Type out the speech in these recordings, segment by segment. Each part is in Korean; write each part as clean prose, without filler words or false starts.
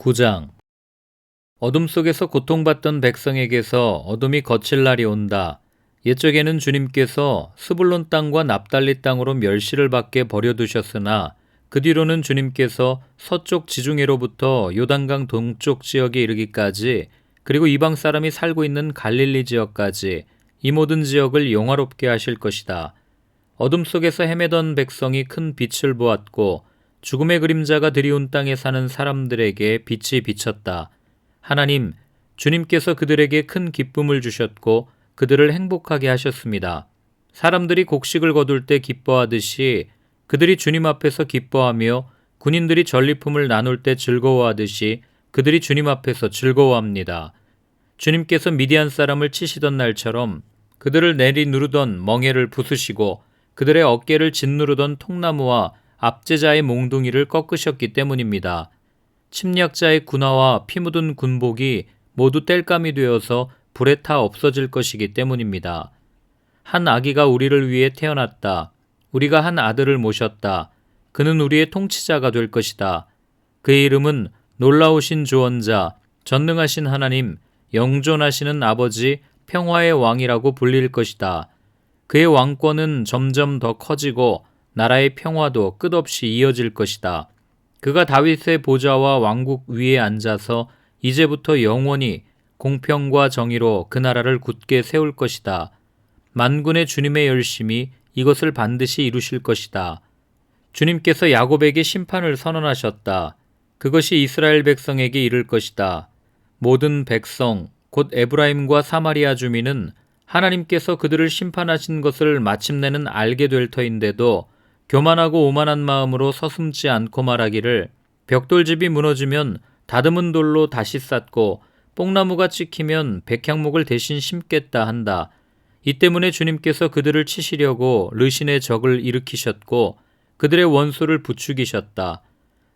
9장. 어둠 속에서 고통받던 백성에게서 어둠이 거칠 날이 온다. 옛적에는 주님께서 스불론 땅과 납달리 땅으로 멸시를 받게 버려두셨으나 그 뒤로는 주님께서 서쪽 지중해로부터 요단강 동쪽 지역에 이르기까지, 그리고 이방 사람이 살고 있는 갈릴리 지역까지 이 모든 지역을 영화롭게 하실 것이다. 어둠 속에서 헤매던 백성이 큰 빛을 보았고 죽음의 그림자가 드리운 땅에 사는 사람들에게 빛이 비쳤다. 하나님, 주님께서 그들에게 큰 기쁨을 주셨고 그들을 행복하게 하셨습니다. 사람들이 곡식을 거둘 때 기뻐하듯이 그들이 주님 앞에서 기뻐하며 군인들이 전리품을 나눌 때 즐거워하듯이 그들이 주님 앞에서 즐거워합니다. 주님께서 미디안 사람을 치시던 날처럼 그들을 내리누르던 멍에를 부수시고 그들의 어깨를 짓누르던 통나무와 압제자의 몽둥이를 꺾으셨기 때문입니다. 침략자의 군화와 피 묻은 군복이 모두 땔감이 되어서 불에 타 없어질 것이기 때문입니다. 한 아기가 우리를 위해 태어났다. 우리가 한 아들을 모셨다. 그는 우리의 통치자가 될 것이다. 그의 이름은 놀라우신 조언자, 전능하신 하나님, 영존하시는 아버지, 평화의 왕이라고 불릴 것이다. 그의 왕권은 점점 더 커지고 나라의 평화도 끝없이 이어질 것이다. 그가 다윗의 보좌와 왕국 위에 앉아서 이제부터 영원히 공평과 정의로 그 나라를 굳게 세울 것이다. 만군의 주님의 열심이 이것을 반드시 이루실 것이다. 주님께서 야곱에게 심판을 선언하셨다. 그것이 이스라엘 백성에게 이를 것이다. 모든 백성, 곧 에브라임과 사마리아 주민은 하나님께서 그들을 심판하신 것을 마침내는 알게 될 터인데도 교만하고 오만한 마음으로 서슴지 않고 말하기를, 벽돌집이 무너지면 다듬은 돌로 다시 쌓고 뽕나무가 찍히면 백향목을 대신 심겠다 한다. 이 때문에 주님께서 그들을 치시려고 르신의 적을 일으키셨고 그들의 원수를 부추기셨다.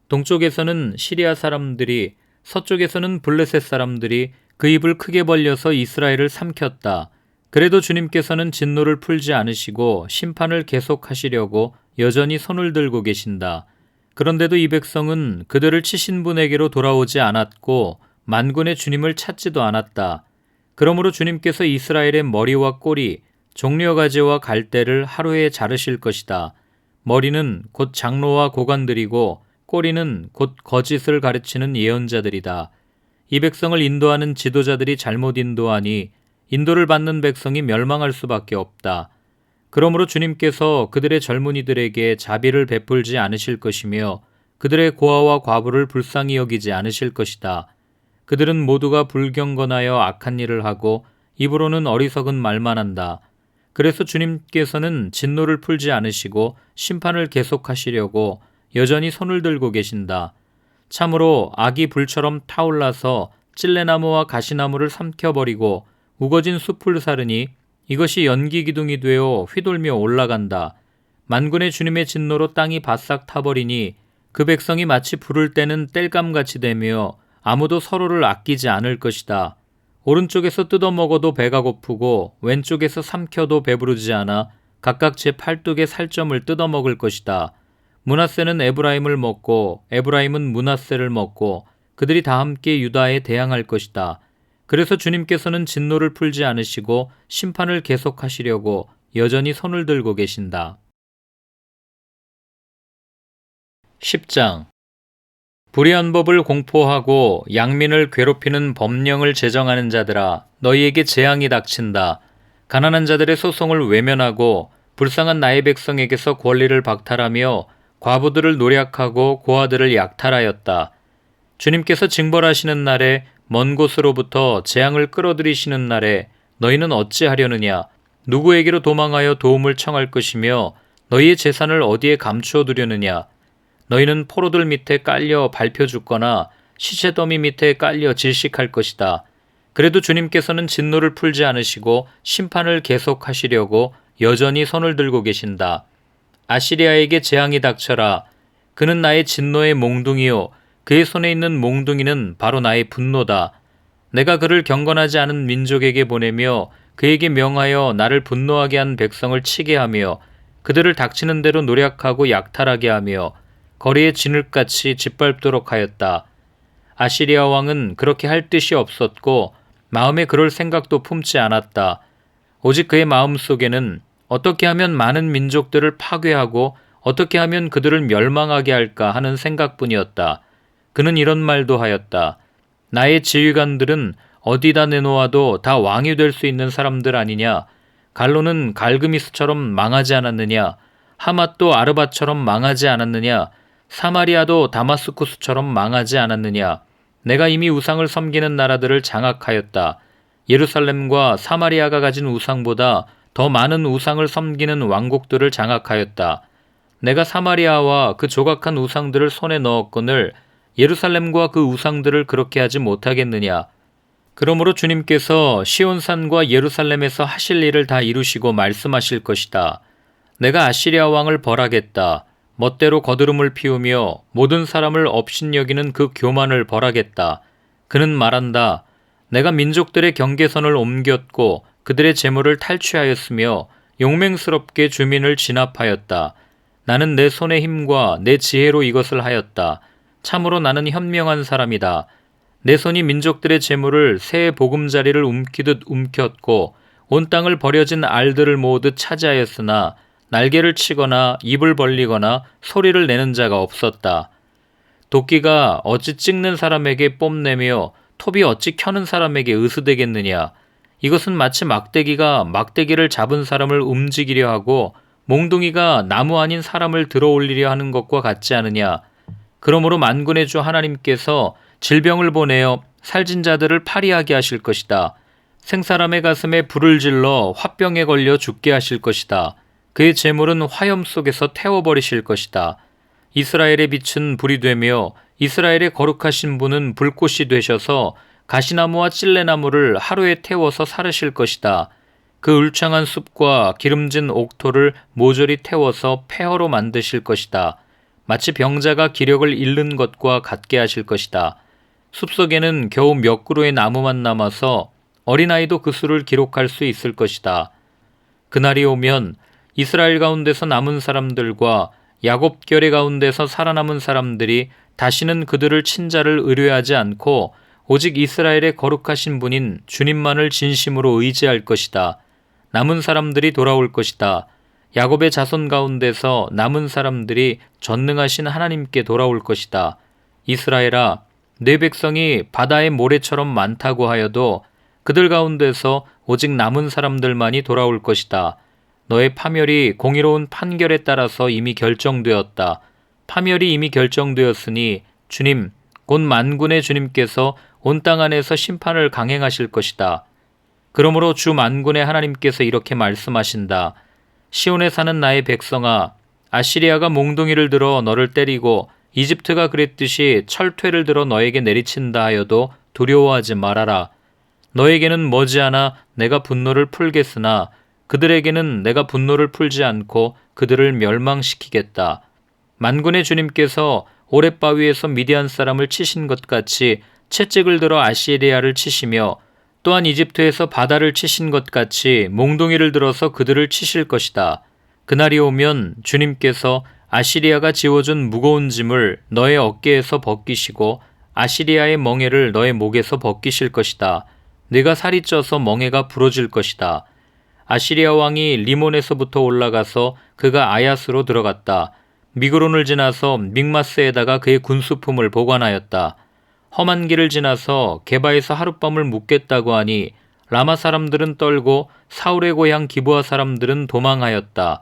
동쪽에서는 시리아 사람들이, 서쪽에서는 블레셋 사람들이 그 입을 크게 벌려서 이스라엘을 삼켰다. 그래도 주님께서는 진노를 풀지 않으시고 심판을 계속하시려고 여전히 손을 들고 계신다. 그런데도 이 백성은 그들을 치신 분에게로 돌아오지 않았고 만군의 주님을 찾지도 않았다. 그러므로 주님께서 이스라엘의 머리와 꼬리, 종려가지와 갈대를 하루에 자르실 것이다. 머리는 곧 장로와 고관들이고 꼬리는 곧 거짓을 가르치는 예언자들이다. 이 백성을 인도하는 지도자들이 잘못 인도하니 인도를 받는 백성이 멸망할 수밖에 없다. 그러므로 주님께서 그들의 젊은이들에게 자비를 베풀지 않으실 것이며 그들의 고아와 과부를 불쌍히 여기지 않으실 것이다. 그들은 모두가 불경건하여 악한 일을 하고 입으로는 어리석은 말만 한다. 그래서 주님께서는 진노를 풀지 않으시고 심판을 계속하시려고 여전히 손을 들고 계신다. 참으로 악이 불처럼 타올라서 찔레나무와 가시나무를 삼켜버리고 우거진 숲을 사르니 이것이 연기 기둥이 되어 휘돌며 올라간다. 만군의 주님의 진노로 땅이 바싹 타버리니 그 백성이 마치 불을 떼는 땔감같이 되며 아무도 서로를 아끼지 않을 것이다. 오른쪽에서 뜯어먹어도 배가 고프고 왼쪽에서 삼켜도 배부르지 않아 각각 제 팔뚝의 살점을 뜯어먹을 것이다. 므낫세는 에브라임을 먹고 에브라임은 므낫세를 먹고 그들이 다 함께 유다에 대항할 것이다. 그래서 주님께서는 진노를 풀지 않으시고 심판을 계속하시려고 여전히 손을 들고 계신다. 10장. 불의한 법을 공포하고 양민을 괴롭히는 법령을 제정하는 자들아, 너희에게 재앙이 닥친다. 가난한 자들의 소송을 외면하고 불쌍한 나의 백성에게서 권리를 박탈하며 과부들을 노략하고 고아들을 약탈하였다. 주님께서 징벌하시는 날에 먼 곳으로부터 재앙을 끌어들이시는 날에 너희는 어찌하려느냐? 누구에게로 도망하여 도움을 청할 것이며 너희의 재산을 어디에 감추어 두려느냐? 너희는 포로들 밑에 깔려 밟혀 죽거나 시체더미 밑에 깔려 질식할 것이다. 그래도 주님께서는 진노를 풀지 않으시고 심판을 계속하시려고 여전히 손을 들고 계신다. 아시리아에게 재앙이 닥쳐라. 그는 나의 진노의 몽둥이요, 그의 손에 있는 몽둥이는 바로 나의 분노다. 내가 그를 경건하지 않은 민족에게 보내며 그에게 명하여 나를 분노하게 한 백성을 치게 하며 그들을 닥치는 대로 노략하고 약탈하게 하며 거리에 진흙같이 짓밟도록 하였다. 아시리아 왕은 그렇게 할 뜻이 없었고 마음에 그럴 생각도 품지 않았다. 오직 그의 마음속에는 어떻게 하면 많은 민족들을 파괴하고 어떻게 하면 그들을 멸망하게 할까 하는 생각뿐이었다. 그는 이런 말도 하였다. 나의 지휘관들은 어디다 내놓아도 다 왕이 될 수 있는 사람들 아니냐. 갈로는 갈그미스처럼 망하지 않았느냐. 하맛도 아르바처럼 망하지 않았느냐. 사마리아도 다마스쿠스처럼 망하지 않았느냐. 내가 이미 우상을 섬기는 나라들을 장악하였다. 예루살렘과 사마리아가 가진 우상보다 더 많은 우상을 섬기는 왕국들을 장악하였다. 내가 사마리아와 그 조각한 우상들을 손에 넣었거늘 예루살렘과 그 우상들을 그렇게 하지 못하겠느냐. 그러므로 주님께서 시온산과 예루살렘에서 하실 일을 다 이루시고 말씀하실 것이다. 내가 아시리아 왕을 벌하겠다. 멋대로 거드름을 피우며 모든 사람을 업신여기는 그 교만을 벌하겠다. 그는 말한다. 내가 민족들의 경계선을 옮겼고 그들의 재물을 탈취하였으며 용맹스럽게 주민을 진압하였다. 나는 내 손의 힘과 내 지혜로 이것을 하였다. 참으로 나는 현명한 사람이다. 내 손이 민족들의 재물을 새의 보금자리를 움키듯 움켰고 온 땅을 버려진 알들을 모으듯 차지하였으나 날개를 치거나 입을 벌리거나 소리를 내는 자가 없었다. 도끼가 어찌 찍는 사람에게 뽐내며 톱이 어찌 켜는 사람에게 으스대겠느냐. 이것은 마치 막대기가 막대기를 잡은 사람을 움직이려 하고 몽둥이가 나무 아닌 사람을 들어올리려 하는 것과 같지 않으냐. 그러므로 만군의 주 하나님께서 질병을 보내어 살진 자들을 파리하게 하실 것이다. 생사람의 가슴에 불을 질러 화병에 걸려 죽게 하실 것이다. 그의 재물은 화염 속에서 태워버리실 것이다. 이스라엘의 빛은 불이 되며 이스라엘의 거룩하신 분은 불꽃이 되셔서 가시나무와 찔레나무를 하루에 태워서 사르실 것이다. 그 울창한 숲과 기름진 옥토를 모조리 태워서 폐허로 만드실 것이다. 마치 병자가 기력을 잃는 것과 같게 하실 것이다. 숲속에는 겨우 몇 그루의 나무만 남아서 어린아이도 그 수를 기록할 수 있을 것이다. 그날이 오면 이스라엘 가운데서 남은 사람들과 야곱 결의 가운데서 살아남은 사람들이 다시는 그들을 친자를 의뢰하지 않고 오직 이스라엘의 거룩하신 분인 주님만을 진심으로 의지할 것이다. 남은 사람들이 돌아올 것이다. 야곱의 자손 가운데서 남은 사람들이 전능하신 하나님께 돌아올 것이다. 이스라엘아, 내 백성이 바다의 모래처럼 많다고 하여도 그들 가운데서 오직 남은 사람들만이 돌아올 것이다. 너의 파멸이 공의로운 판결에 따라서 이미 결정되었다. 파멸이 이미 결정되었으니 주님, 곧 만군의 주님께서 온 땅 안에서 심판을 강행하실 것이다. 그러므로 주 만군의 하나님께서 이렇게 말씀하신다. 시온에 사는 나의 백성아, 아시리아가 몽둥이를 들어 너를 때리고 이집트가 그랬듯이 철퇴를 들어 너에게 내리친다 하여도 두려워하지 말아라. 너에게는 머지않아 내가 분노를 풀겠으나 그들에게는 내가 분노를 풀지 않고 그들을 멸망시키겠다. 만군의 주님께서 오랫바위에서 미디안 사람을 치신 것 같이 채찍을 들어 아시리아를 치시며 또한 이집트에서 바다를 치신 것 같이 몽둥이를 들어서 그들을 치실 것이다. 그날이 오면 주님께서 아시리아가 지워준 무거운 짐을 너의 어깨에서 벗기시고 아시리아의 멍에를 너의 목에서 벗기실 것이다. 네가 살이 쪄서 멍에가 부러질 것이다. 아시리아 왕이 리몬에서부터 올라가서 그가 아야스로 들어갔다. 미그론을 지나서 믹마스에다가 그의 군수품을 보관하였다. 험한 길을 지나서 게바에서 하룻밤을 묵겠다고 하니 라마 사람들은 떨고 사울의 고향 기브아 사람들은 도망하였다.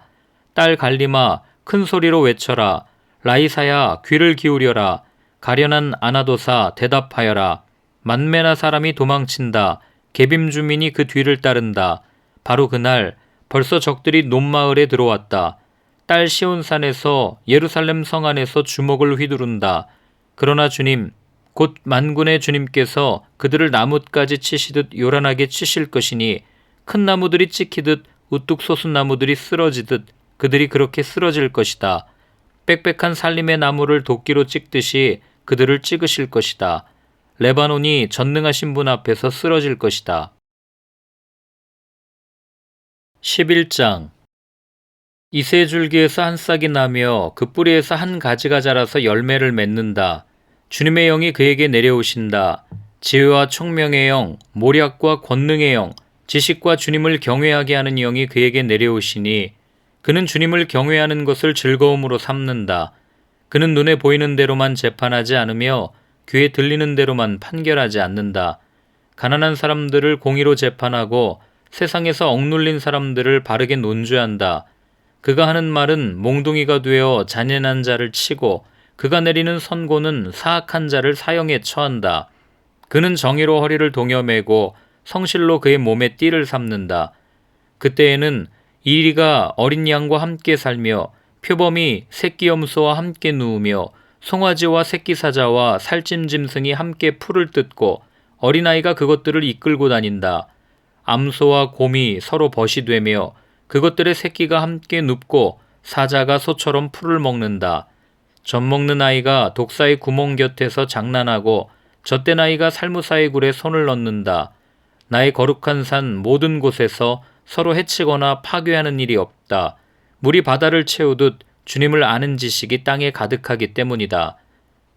딸 갈리마 큰 소리로 외쳐라. 라이사야 귀를 기울여라. 가련한 아나도사 대답하여라. 만메나 사람이 도망친다. 게빔 주민이 그 뒤를 따른다. 바로 그날 벌써 적들이 논마을에 들어왔다. 딸 시온산에서 예루살렘 성 안에서 주먹을 휘두른다. 그러나 주님, 곧 만군의 주님께서 그들을 나뭇가지 치시듯 요란하게 치실 것이니 큰 나무들이 찍히듯 우뚝 솟은 나무들이 쓰러지듯 그들이 그렇게 쓰러질 것이다. 빽빽한 살림의 나무를 도끼로 찍듯이 그들을 찍으실 것이다. 레바논이 전능하신 분 앞에서 쓰러질 것이다. 11장 이새줄기에서 한 싹이 나며 그 뿌리에서 한 가지가 자라서 열매를 맺는다. 주님의 영이 그에게 내려오신다. 지혜와 총명의 영, 모략과 권능의 영, 지식과 주님을 경외하게 하는 영이 그에게 내려오시니 그는 주님을 경외하는 것을 즐거움으로 삼는다. 그는 눈에 보이는 대로만 재판하지 않으며 귀에 들리는 대로만 판결하지 않는다. 가난한 사람들을 공의로 재판하고 세상에서 억눌린 사람들을 바르게 논죄한다. 그가 하는 말은 몽둥이가 되어 잔인한 자를 치고 그가 내리는 선고는 사악한 자를 사형에 처한다. 그는 정의로 허리를 동여매고 성실로 그의 몸에 띠를 삼는다. 그때에는 이리가 어린 양과 함께 살며 표범이 새끼 염소와 함께 누우며 송아지와 새끼 사자와 살찐 짐승이 함께 풀을 뜯고 어린아이가 그것들을 이끌고 다닌다. 암소와 곰이 서로 벗이 되며 그것들의 새끼가 함께 눕고 사자가 소처럼 풀을 먹는다. 젖 먹는 아이가 독사의 구멍 곁에서 장난하고 젖된 아이가 살무사의 굴에 손을 넣는다. 나의 거룩한 산 모든 곳에서 서로 해치거나 파괴하는 일이 없다. 물이 바다를 채우듯 주님을 아는 지식이 땅에 가득하기 때문이다.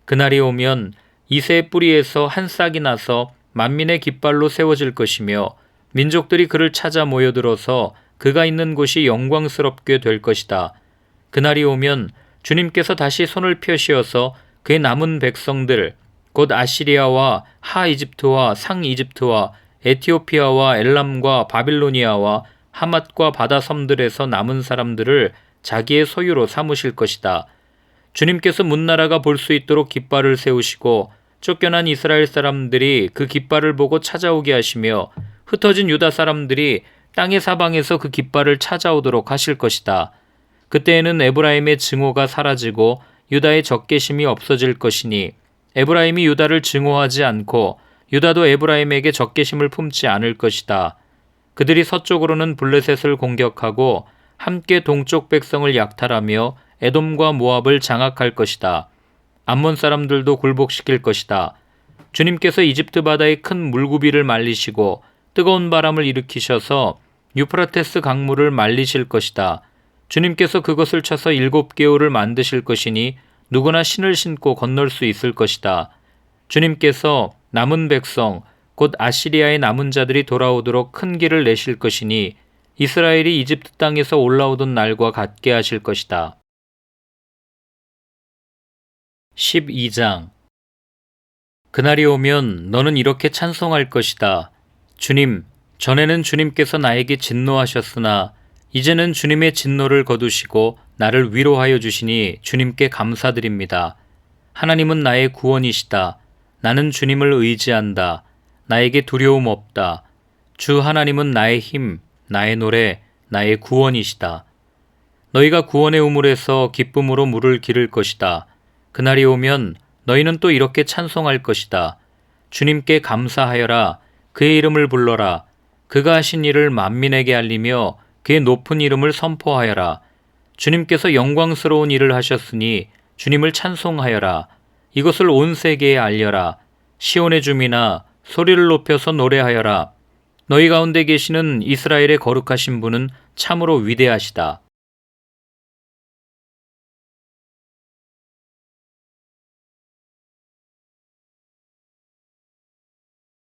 그날이 오면 이새의 뿌리에서 한 싹이 나서 만민의 깃발로 세워질 것이며 민족들이 그를 찾아 모여들어서 그가 있는 곳이 영광스럽게 될 것이다. 그날이 오면 주님께서 다시 손을 펴시어서 그의 남은 백성들 곧 아시리아와 하 이집트와 상 이집트와 에티오피아와 엘람과 바빌로니아와 하맛과 바다 섬들에서 남은 사람들을 자기의 소유로 삼으실 것이다. 주님께서 문나라가 볼 수 있도록 깃발을 세우시고 쫓겨난 이스라엘 사람들이 그 깃발을 보고 찾아오게 하시며 흩어진 유다 사람들이 땅의 사방에서 그 깃발을 찾아오도록 하실 것이다. 그때에는 에브라임의 증오가 사라지고 유다의 적개심이 없어질 것이니 에브라임이 유다를 증오하지 않고 유다도 에브라임에게 적개심을 품지 않을 것이다. 그들이 서쪽으로는 블레셋을 공격하고 함께 동쪽 백성을 약탈하며 에돔과 모압을 장악할 것이다. 암몬 사람들도 굴복시킬 것이다. 주님께서 이집트 바다의 큰 물구비를 말리시고 뜨거운 바람을 일으키셔서 유프라테스 강물을 말리실 것이다. 주님께서 그것을 쳐서 7개월을 만드실 것이니 누구나 신을 신고 건널 수 있을 것이다. 주님께서 남은 백성 곧 아시리아의 남은 자들이 돌아오도록 큰 길을 내실 것이니 이스라엘이 이집트 땅에서 올라오던 날과 같게 하실 것이다. 12장 그날이 오면 너는 이렇게 찬송할 것이다. 주님, 전에는 주님께서 나에게 진노하셨으나 이제는 주님의 진노를 거두시고 나를 위로하여 주시니 주님께 감사드립니다. 하나님은 나의 구원이시다. 나는 주님을 의지한다. 나에게 두려움 없다. 주 하나님은 나의 힘, 나의 노래, 나의 구원이시다. 너희가 구원의 우물에서 기쁨으로 물을 기를 것이다. 그날이 오면 너희는 또 이렇게 찬송할 것이다. 주님께 감사하여라. 그의 이름을 불러라. 그가 하신 일을 만민에게 알리며 그의 높은 이름을 선포하여라. 주님께서 영광스러운 일을 하셨으니 주님을 찬송하여라. 이것을 온 세계에 알려라. 시온의 주민아, 소리를 높여서 노래하여라. 너희 가운데 계시는 이스라엘의 거룩하신 분은 참으로 위대하시다.